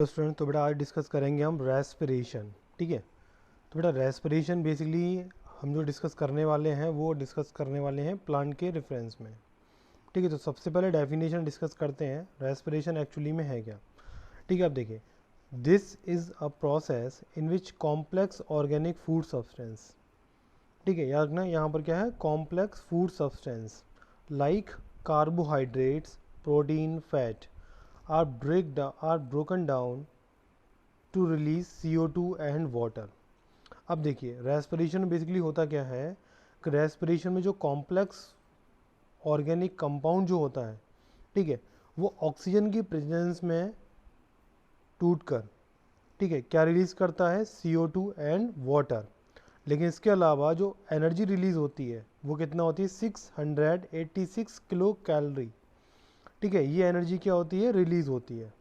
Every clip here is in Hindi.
तो स्टूडेंट, तो बेटा आज डिस्कस करेंगे हम रेस्पिरेशन। ठीक है। तो बेटा रेस्पिरेशन बेसिकली हम जो डिस्कस करने वाले हैं वो डिस्कस करने वाले हैं प्लांट के रेफरेंस में। ठीक है। तो सबसे पहले डेफिनेशन डिस्कस करते हैं रेस्पिरेशन एक्चुअली में है क्या। ठीक है। अब देखिए, this is a process in which complex organic food substance, ठीक है, याद रखना यहाँ पर क्या है, complex food substance like carbohydrates, protein, fat are broken down to release CO2 and water। अब देखिए रेस्पिरेशन बेसिकली होता क्या है कि रेस्पिरेशन में जो कॉम्प्लेक्स ऑर्गेनिक कंपाउंड जो होता है, ठीक है, वो ऑक्सीजन की प्रेजेंस में टूटकर, ठीक है, क्या रिलीज करता है, CO2 एंड वाटर। लेकिन इसके अलावा जो एनर्जी रिलीज होती है वो कितना होती है, 686 किलो कैलोरी। ठीक है, ये एनर्जी क्या होती है, रिलीज होती है।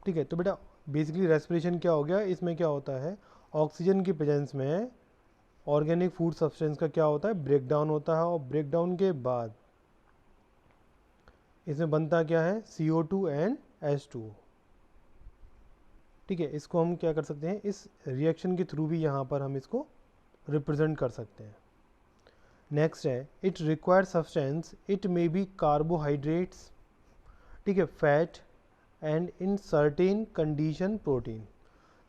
ठीक है। तो बेटा बेसिकली रेस्पिरेशन क्या हो गया, इसमें क्या होता है, ऑक्सीजन की प्रेजेंस में ऑर्गेनिक फूड सब्सटेंस का क्या होता है, ब्रेक डाउन होता है, और ब्रेक डाउन के बाद इसमें बनता क्या है, CO2 एंड H2O। ठीक है, इसको हम क्या कर सकते हैं, इस रिएक्शन के थ्रू भी यहाँ पर हम इसको रिप्रेजेंट कर सकते हैं। नेक्स्ट है, it require substance, it may be carbohydrates, ठीक है, fat and in certain condition protein.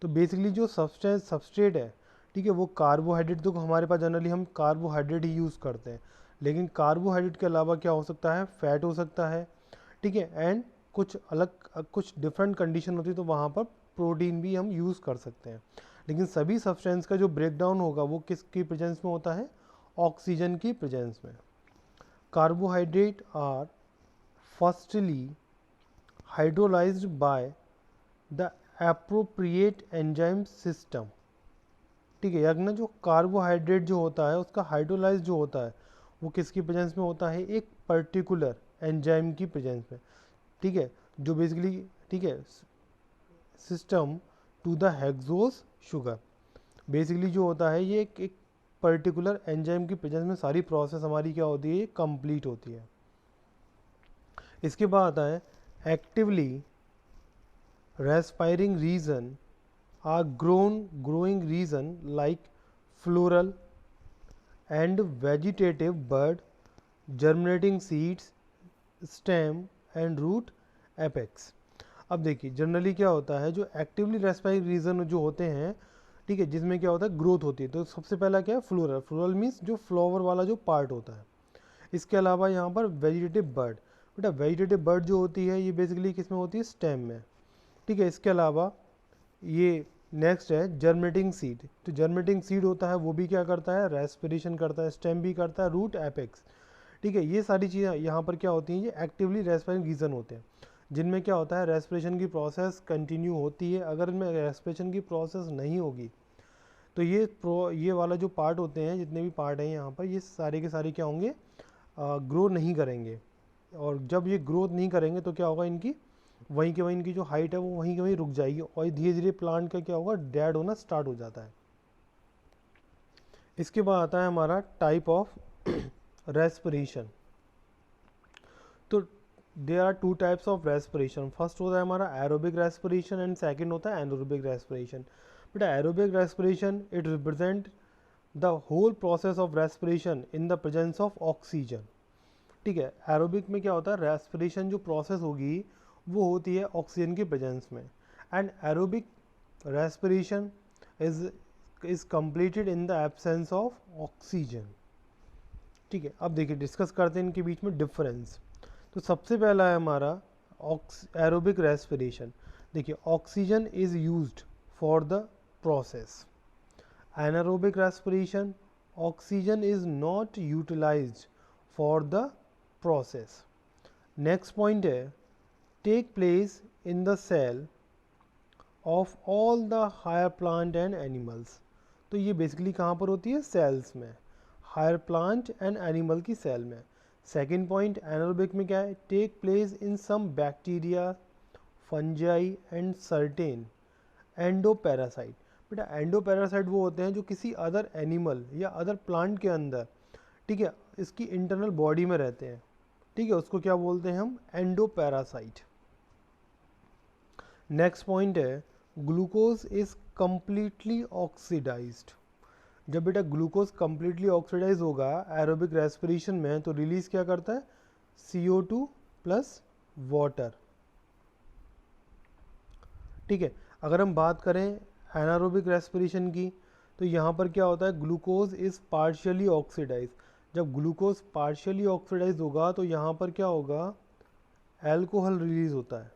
तो बेसिकली जो सबस्ट्रेट है, ठीक है, वो कार्बोहाइड्रेट, तो हमारे पास जनरली हम कार्बोहाइड्रेट ही यूज़ करते हैं, लेकिन कार्बोहाइड्रेट के अलावा क्या हो सकता है, फैट हो सकता है, ठीक है, एंड कुछ अलग कुछ डिफरेंट कंडीशन होती है तो वहाँ पर प्रोटीन भी हम यूज़ कर सकते हैं। लेकिन सभी सब्सटेंस का जो ब्रेक डाउन होगा वो किसकी प्रेजेंस में होता है, ऑक्सीजन की प्रेजेंस में। Carbohydrate are firstly hydrolysed by the appropriate enzyme system. ठीक है, याद ना, जो कार्बोहाइड्रेट जो होता है उसका हाइड्रोलाइज जो होता है वो किसकी प्रेजेंस में होता है, एक पर्टिकुलर एंजाइम की प्रेजेंस में। ठीक है, जो बेसिकली, ठीक है, system to the hexose sugar. Basically जो होता है ये एक पर्टिकुलर एंजाइम की प्रेजेंस में सारी प्रोसेस हमारी क्या होती है, ये कंप्लीट होती है। इसके बाद आता है actively respiring region are growing region like floral and vegetative bud, germinating seeds, stem and root apex। अब देखिए जनरली क्या होता है, जो एक्टिवली रेस्पायरिंग रीजन जो होते हैं, ठीक है, जिसमें क्या होता है, ग्रोथ होती है, तो सबसे पहला क्या है, फ्लोरल। फ्लोरल मीन्स जो फ्लावर वाला जो पार्ट होता है। इसके अलावा यहाँ पर वेजिटेटिव बर्ड, बेटा वेजिटेटिव बर्ड जो होती है ये बेसिकली किस में होती है, स्टेम में। ठीक है, इसके अलावा ये नेक्स्ट है जर्मिनेटिंग सीड। तो जर्मिनेटिंग सीड होता है वो भी क्या करता है, रेस्पिरेशन करता है, स्टेम भी करता है, रूट एपेक्स। ठीक है, ये सारी चीज़ें यहाँ पर क्या होती हैं, ये एक्टिवली रेस्पिरेटिंग रीजन होते हैं, जिनमें क्या होता है, रेस्पिरेशन की प्रोसेस कंटिन्यू होती है। अगर इनमें रेस्पिरेशन की प्रोसेस नहीं होगी तो ये वाला जो पार्ट होते हैं, जितने भी पार्ट हैं यहाँ पर, ये सारे के सारे क्या होंगे, ग्रो नहीं करेंगे। और जब ये ग्रोथ नहीं करेंगे तो क्या होगा, इनकी वहीं के वहीं इनकी जो हाइट है वो वहीं के वहीं रुक जाएगी, और धीरे धीरे प्लांट का क्या होगा, डेड होना स्टार्ट हो जाता है। इसके बाद आता है हमारा टाइप ऑफ रेस्पिरेशन। तो there are two types of respiration. First होता है हमारा एरोबिक रेस्पिरेशन एंड सेकंड होता है एनारोबिक रेस्पिरेशन। बेटा aerobic respiration it represent the whole process of respiration in the presence of oxygen. ठीक है, एरोबिक में क्या होता है, रेस्पिरेशन जो प्रोसेस होगी वो होती है ऑक्सीजन की प्रेजेंस में, and aerobic respiration is completed in the absence of oxygen. ठीक है, अब देखिए डिस्कस करते हैं इनके बीच में डिफरेंस। तो सबसे पहला है हमारा एरोबिक रेस्पिरेशन। देखिए oxygen is used for the process. Anaerobic respiration, oxygen is not utilised for the process. Next point है, take place in the cell of all the higher plant and animals. तो ये बेसिकली कहाँ पर होती है, सेल्स में, हायर प्लांट एंड एनिमल की सेल में। सेकेंड पॉइंट एनारोबिक में क्या है, take place in some bacteria, fungi and certain endoparasite. बेटा एंडोपैरासाइट वो होते हैं जो किसी अदर एनिमल या अदर प्लांट के अंदर, ठीक है, इसकी इंटरनल बॉडी में रहते हैं। ठीक है, उसको क्या बोलते हैं हम, एंडोपैरासाइट। नेक्स्ट पॉइंट है ग्लूकोज इज कम्प्लीटली ऑक्सीडाइज्ड। जब बेटा ग्लूकोज कम्प्लीटली ऑक्सीडाइज होगा एरोबिक रेस्पिरेशन में तो रिलीज क्या करता है, CO2 प्लस वाटर। ठीक है, अगर हम बात करें एनारोबिक रेस्पिरेशन की तो यहाँ पर क्या होता है, ग्लूकोज इज पार्शियली ऑक्सीडाइज। जब ग्लूकोज पार्शियली ऑक्सीडाइज होगा तो यहाँ पर क्या होगा, एल्कोहल रिलीज होता है।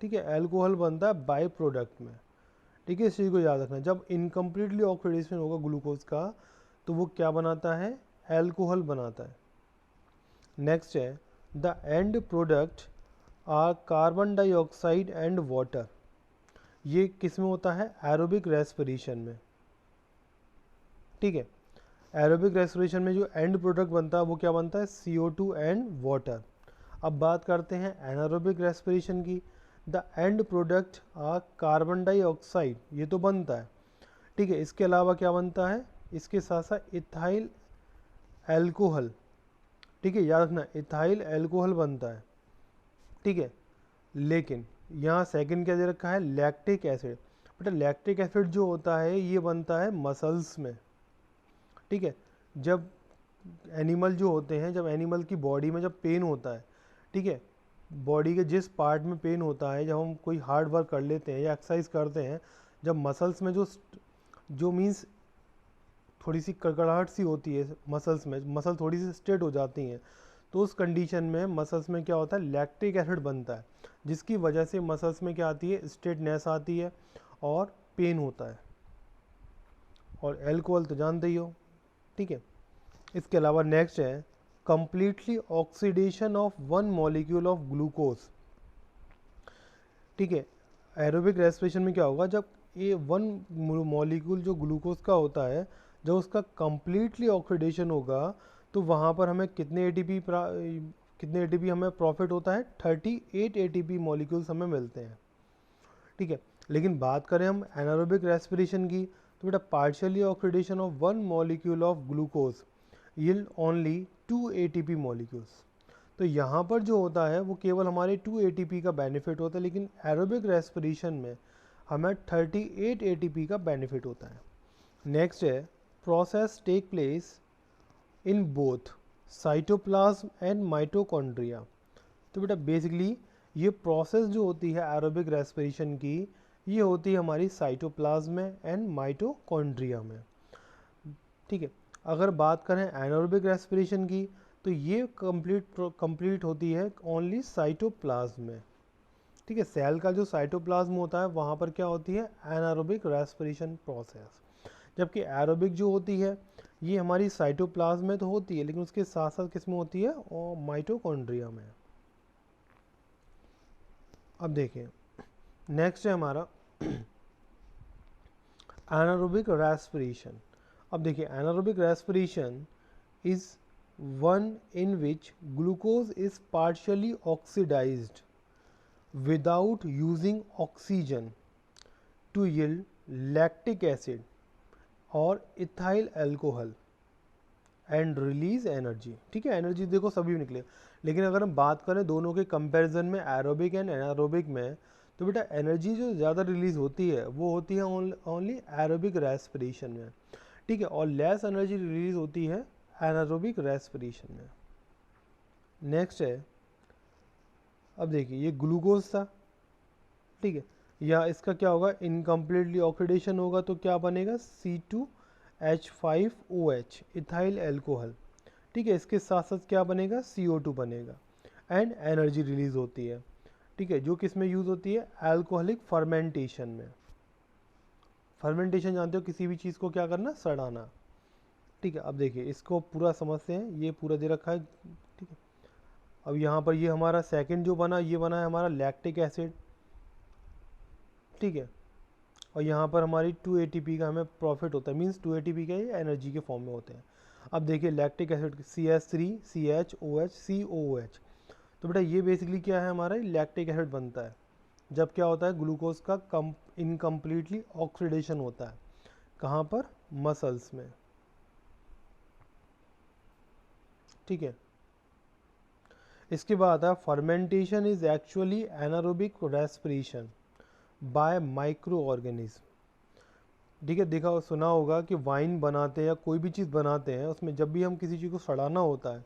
ठीक है, एल्कोहल बनता है बाय प्रोडक्ट में। ठीक है, इस चीज़ को याद रखना, जब इनकम्प्लीटली ऑक्सीडेशन होगा ग्लूकोज का तो वो क्या बनाता है, एल्कोहल बनाता है। नेक्स्ट है the end product are carbon dioxide and water. ये किस में होता है, एरोबिक रेस्पिरेशन में। ठीक है, एरोबिक रेस्पिरेशन में जो एंड प्रोडक्ट बनता है वो क्या बनता है, CO2 एंड वाटर। अब बात करते हैं एनारोबिक रेस्पिरेशन की। The end product are carbon dioxide, ये तो बनता है। ठीक है, इसके अलावा क्या बनता है, इसके साथ साथ इथाइल एल्कोहल। ठीक है, याद रखना इथाइल एल्कोहल बनता है। ठीक है, लेकिन यहाँ सेकंड क्या दे रखा है, लैक्टिक एसिड। बेटा लैक्टिक एसिड जो होता है ये बनता है मसल्स में। ठीक है, जब एनिमल जो होते हैं, जब एनिमल की बॉडी में जब पेन होता है, ठीक है, बॉडी के जिस पार्ट में पेन होता है, जब हम कोई हार्ड वर्क कर लेते हैं या एक्सरसाइज करते हैं, जब मसल्स में जो मीन्स थोड़ी सी कड़कड़ाहट सी होती है मसल्स में, मसल थोड़ी सी स्ट्रेट हो जाती हैं, तो उस कंडीशन में मसल्स में क्या होता है, लैक्टिक एसिड बनता है, जिसकी वजह से मसल्स में क्या आती है, स्ट्रेटनेस आती है और पेन होता है। और एल्कोहल तो जानते ही हो। ठीक है, इसके अलावा नेक्स्ट है completely oxidation of one molecule of glucose. ठीक है, एरोबिक रेस्पिरेशन में क्या होगा, जब ये वन मॉलिक्यूल जो ग्लूकोज का होता है, जब उसका कंप्लीटली ऑक्सीडेशन होगा तो वहाँ पर हमें कितने ATP हमें प्रॉफिट होता है, 38 ATP मॉलिक्यूल्स हमें मिलते हैं। ठीक है, लेकिन बात करें हम एनारोबिक रेस्पिरेशन की तो बेटा partially oxidation of one molecule of glucose yield only 2 ATP molecules. तो यहाँ पर जो होता है वो केवल हमारे 2 ATP का बेनिफिट होता है, लेकिन एरोबिक रेस्पिरेशन में हमें 38 ATP का बेनिफिट होता है। नेक्स्ट है process take place in both cytoplasm and mitochondria. तो बेटा बेसिकली ये प्रोसेस जो होती है एरोबिक रेस्पिरेशन की, ये होती है हमारी साइटोप्लाज्म में एंड माइटोकॉन्ड्रिया में। ठीक है, अगर बात करें एनारोबिक रेस्पिरेशन की तो ये कंप्लीट होती है ओनली साइटोप्लाज्म में। ठीक है, सेल का जो साइटोप्लाज्म होता है वहाँ पर क्या होती है, एनारोबिक रेस्पिरेशन प्रोसेस। जबकि एरोबिक जो होती है ये हमारी साइटोप्लाज्म में तो होती है, लेकिन उसके साथ साथ किस में होती है, और माइटोकॉन्ड्रिया में। अब देखिए नेक्स्ट है हमारा एनारोबिक रेस्पिरेशन। अब देखिए anaerobic respiration is one in which glucose is partially oxidised without using oxygen to yield lactic acid और ethyl alcohol and release energy. ठीक है, एनर्जी देखो सभी में निकले, लेकिन अगर हम बात करें दोनों के कंपैरिजन में एरोबिक एंड एनारोबिक में, तो बेटा एनर्जी जो ज़्यादा रिलीज होती है वो होती है ओनली एरोबिक रेस्पिरेशन में। ठीक है, और लेस एनर्जी रिलीज होती है एनारोबिक रेस्पिरेशन में। नेक्स्ट है, अब देखिए ये ग्लूकोज था। ठीक है, या इसका क्या होगा, इनकम्प्लीटली ऑक्सीडेशन होगा तो क्या बनेगा, C2H5OH इथाइल एल्कोहल। ठीक है, इसके साथ साथ क्या बनेगा, CO2 बनेगा एंड एनर्जी रिलीज होती है। ठीक है, जो किस में यूज़ होती है, अल्कोहलिक फर्मेंटेशन में। फर्मेंटेशन जानते हो, किसी भी चीज़ को क्या करना, सड़ाना। ठीक है, अब देखिए इसको पूरा समझते हैं, ये पूरा दे रखा है। ठीक है, अब यहाँ पर ये हमारा सेकंड जो बना, ये बना है हमारा लैक्टिक एसिड। ठीक है, और यहाँ पर हमारी 2 ATP का हमें प्रॉफिट होता है, मीन्स 2 ATP के एनर्जी के फॉर्म में होते हैं। अब देखिए लैक्टिक एसिड CH3CHOH, तो बेटा ये बेसिकली क्या है, हमारा लैक्टिक एसिड बनता है जब क्या होता है, ग्लूकोज का इनकम्प्लीटली ऑक्सीडेशन होता है। कहाँ पर, मसल्स में। ठीक है, इसके बाद है fermentation is actually anaerobic respiration. Bye micro organism. ठीक है, देखा सुना होगा कि वाइन बनाते हैं या कोई भी चीज़ बनाते हैं, उसमें जब भी हम किसी चीज़ को सड़ाना होता है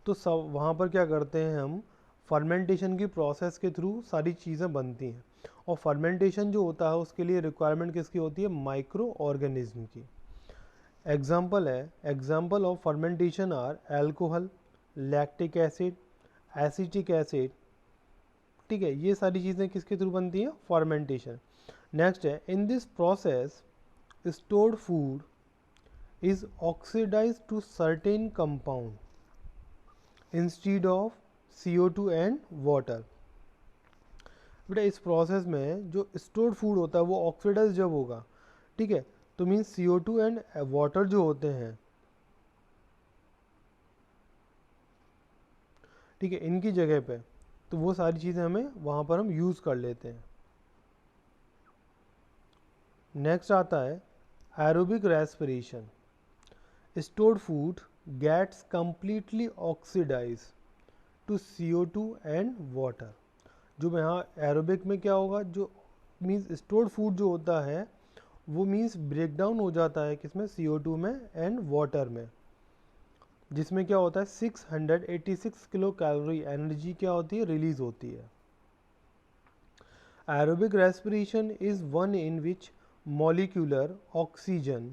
तो सब वहाँ पर क्या करते हैं हम, फर्मेंटेशन की प्रोसेस के थ्रू सारी चीज़ें बनती हैं। और फर्मेंटेशन जो होता है उसके लिए रिक्वायरमेंट किसकी होती है, माइक्रो ऑर्गेनिज्म की। एग्जाम्पल है, example of fermentation are alcohol, lactic acid, acetic acid. ठीक है, ये सारी चीज़ें किसके थ्रू बनती हैं, फर्मेंटेशन। नेक्स्ट है, in this process stored food is oxidized to certain compound instead of CO2 and water। बेटा इस प्रोसेस में जो स्टोर्ड फूड होता है वो ऑक्सीडाइज जब होगा, ठीक है, तो मीन्स CO2 एंड वाटर जो होते हैं, ठीक है, इनकी जगह पे, तो वो सारी चीज़ें हमें वहाँ पर हम यूज़ कर लेते हैं। नेक्स्ट आता है aerobic respiration। Stored food gets completely oxidized to CO2 and water। जो यहाँ एरोबिक में क्या होगा, जो मीन्स स्टोर्ड फूड जो होता है वो मीन्स ब्रेक डाउन हो जाता है किसमें, CO2 में एंड वाटर में, जिसमें क्या होता है 686 किलो कैलोरी एनर्जी क्या होती है, रिलीज होती है। Aerobic respiration is one in which molecular oxygen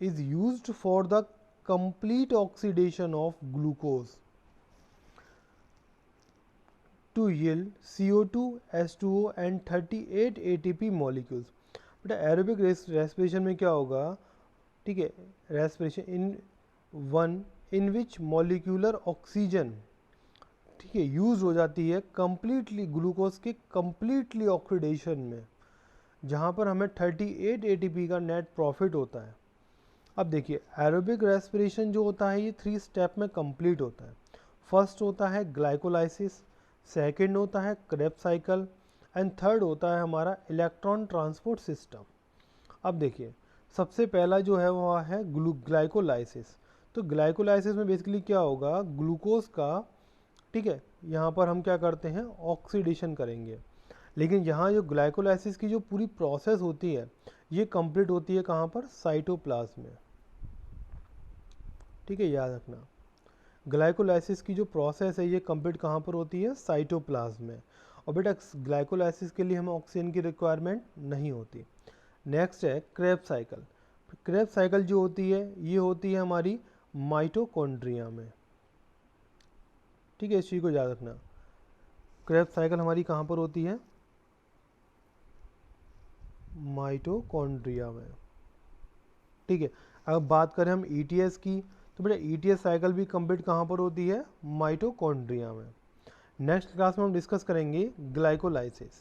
is used for the complete oxidation of glucose to yield CO2, H2O and 38 ATP molecules। बेटा एरोबिक रेस्पिरेशन में क्या होगा, ठीक है, respiration in one in which molecular oxygen, ठीक है, यूज हो जाती है कंप्लीटली ग्लूकोज के कंप्लीटली ऑक्सीडेशन में, जहाँ पर हमें 38 ATP का नेट प्रॉफिट होता है। अब देखिए एरोबिक रेस्पिरेशन जो होता है ये 3 स्टेप में कंप्लीट होता है। फर्स्ट होता है ग्लाइकोलाइसिस, सेकंड होता है क्रेब्स साइकिल एंड थर्ड होता है हमारा इलेक्ट्रॉन ट्रांसपोर्ट सिस्टम। अब देखिए सबसे पहला जो है वो है ग्लाइकोलाइसिस। तो ग्लाइकोलाइसिस में बेसिकली क्या होगा, ग्लूकोज का, ठीक है, यहाँ पर हम क्या करते हैं, ऑक्सीडेशन करेंगे। लेकिन यहाँ जो ग्लाइकोलाइसिस की जो पूरी प्रोसेस होती है ये कंप्लीट होती है कहाँ पर, साइटोप्लाज्म में। ठीक है, याद रखना ग्लाइकोलाइसिस की जो प्रोसेस है ये कंप्लीट कहाँ पर होती है, साइटोप्लाज्म में। और बेटा ग्लाइकोलाइसिस के लिए हमें ऑक्सीजन की रिक्वायरमेंट नहीं होती। नेक्स्ट है क्रेब्स साइकिल। क्रेब्स साइकिल जो होती है ये होती है हमारी माइटोकॉन्ड्रिया में। ठीक है, इस चीज़ को याद रखना, क्रेब्स साइकिल हमारी कहाँ पर होती है, माइटोकॉन्ड्रिया में। ठीक है, अगर बात करें हम ETS की, तो बेटा ETS साइकिल भी कंप्लीट कहाँ पर होती है, माइटोकॉन्ड्रिया में। नेक्स्ट क्लास में हम डिस्कस करेंगे ग्लाइकोलाइसिस।